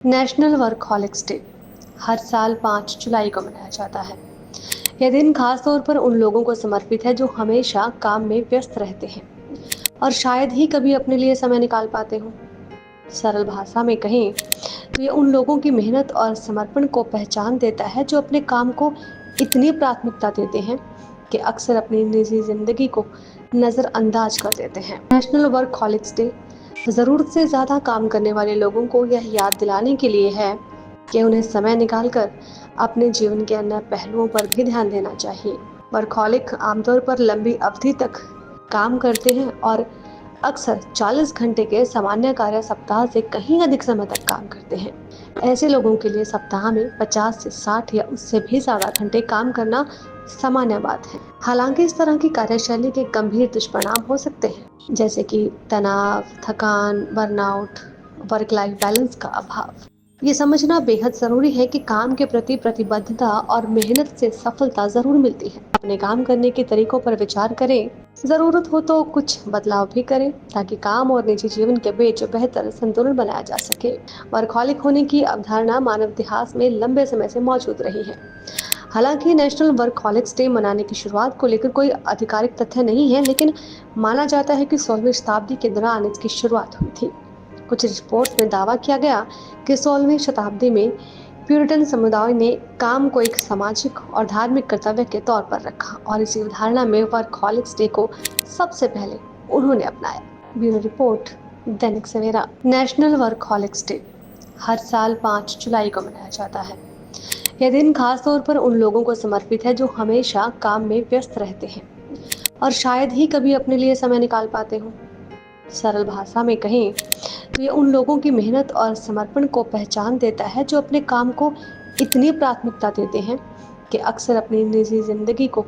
National workaholics day हर साल 5 जुलाई को मनाया जाता है। यह दिन खास तौर पर उन लोगों को समर्पित है जो हमेशा काम में व्यस्त रहते हैं और शायद ही कभी अपने लिए समय निकाल पाते हों। सरल भाषा में कहें तो ये उन लोगों की मेहनत और समर्पण को पहचान देता है जो अपने काम को इतनी प्राथमिकता देते हैं कि अक्सर अपनी निजी जिंदगी को नज़रअंदाज कर देते हैं। नेशनल वर्कहॉलिक्स डे ज़रूरत से ज़्यादा काम करने वाले लोगों को यह याद दिलाने के लिए है कि उन्हें समय निकालकर अपने जीवन के अन्य पहलुओं पर भी ध्यान देना चाहिए। वर्कहॉलिक आमतौर पर लंबी अवधि तक काम करते हैं और अक्सर 40 घंटे के सामान्य कार्य सप्ताह से कहीं अधिक समय तक काम करते हैं। ऐसे लोगों के लिए सप्ताह में 50 से 60 या उससे भी ज़्यादा घंटे काम करना सामान्य बात है। हालांकि इस तरह की कार्यशैली के गंभीर दुष्परिणाम हो सकते हैं, जैसे कि तनाव, थकान, बर्नआउट, वर्क लाइफ बैलेंस का अभाव। ये समझना बेहद जरूरी है कि काम के प्रति प्रतिबद्धता और मेहनत से सफलता जरूर मिलती है। अपने काम करने के तरीकों पर विचार करें, जरूरत हो तो कुछ बदलाव भी करें ताकि काम और निजी जीवन के बीच बेहतर संतुलन बनाया जा सके। वर्कहॉलिक होने की अवधारणा मानव इतिहास में लंबे समय से मौजूद रही है। हालांकि नेशनल वर्कहॉलिक्स डे मनाने की शुरुआत को लेकर कोई आधिकारिक तथ्य नहीं है, लेकिन माना जाता है कि 16वीं शताब्दी के दौरान इसकी शुरुआत हुई थी। कुछ रिपोर्ट्स में दावा किया गया कि 16वीं शताब्दी में प्यूरिटन समुदाय ने काम को एक सामाजिक और धार्मिक कर्तव्य के तौर पर रखा और इसी अवधारणा में वर्कहॉलिक्स डे को सबसे पहले उन्होंने अपनाया। Bureau report, Dainik Savera. National workaholics day हर साल 5 जुलाई को मनाया जाता है। यह दिन खास तौर पर उन लोगों को समर्पित है जो हमेशा काम में व्यस्त रहते हैं और शायद ही कभी अपने लिए समय निकाल पाते हों। सरल भाषा में कहें तो ये उन लोगों की मेहनत और समर्पण को पहचान देता है जो अपने काम को इतनी प्राथमिकता देते हैं कि अक्सर अपनी निजी जिंदगी को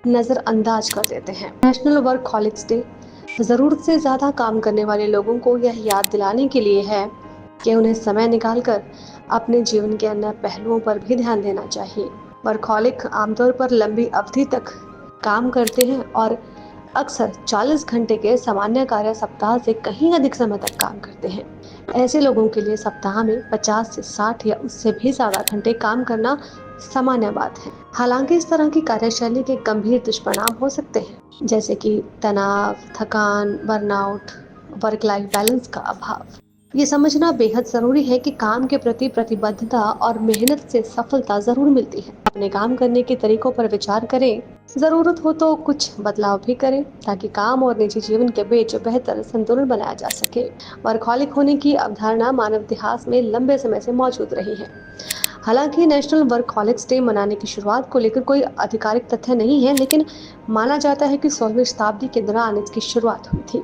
नज़रअंदाज कर देते हैं। नेशनल वर्कहॉलिक्स डे ज़रूरत से ज़्यादा काम करने वाले लोगों को यह याद दिलाने के लिए है कि उन्हें समय निकालकर अपने जीवन के अन्य पहलुओं पर भी ध्यान देना चाहिए। वर्कहॉलिक आमतौर पर लंबी अवधि तक काम करते हैं और अक्सर 40 घंटे के सामान्य कार्य सप्ताह से कहीं अधिक समय तक काम करते हैं। ऐसे लोगों के लिए सप्ताह में 50 से 60 या उससे भी ज़्यादा घंटे काम करना सामान्य बात है। हालांकि इस तरह की कार्यशैली के गंभीर दुष्परिणाम हो सकते हैं, जैसे कि तनाव, थकान, बर्नआउट, वर्क लाइफ बैलेंस का अभाव। ये समझना बेहद जरूरी है कि काम के प्रति प्रतिबद्धता और मेहनत से सफलता जरूर मिलती है। अपने काम करने के तरीकों पर विचार करें, जरूरत हो तो कुछ बदलाव भी करें ताकि काम और निजी जीवन के बीच बेहतर संतुलन बनाया जा सके। वर्कहॉलिक होने की अवधारणा मानव इतिहास में लंबे समय से मौजूद रही है। हालांकि नेशनल वर्कहॉलिक्स डे मनाने की शुरुआत को लेकर कोई आधिकारिक तथ्य नहीं है, लेकिन माना जाता है कि 16वीं शताब्दी के दौरान इसकी शुरुआत हुई थी।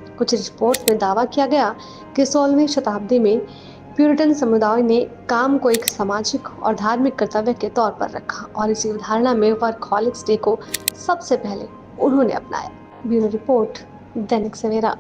कुछ रिपोर्ट्स में दावा किया गया कि 16वीं शताब्दी में प्यूरिटन समुदाय ने काम को एक सामाजिक और धार्मिक कर्तव्य के तौर पर रखा और इसी अवधारणा में वर्कहॉलिक्स डे को सबसे पहले उन्होंने अपनाया। Bureau report, Dainik Savera.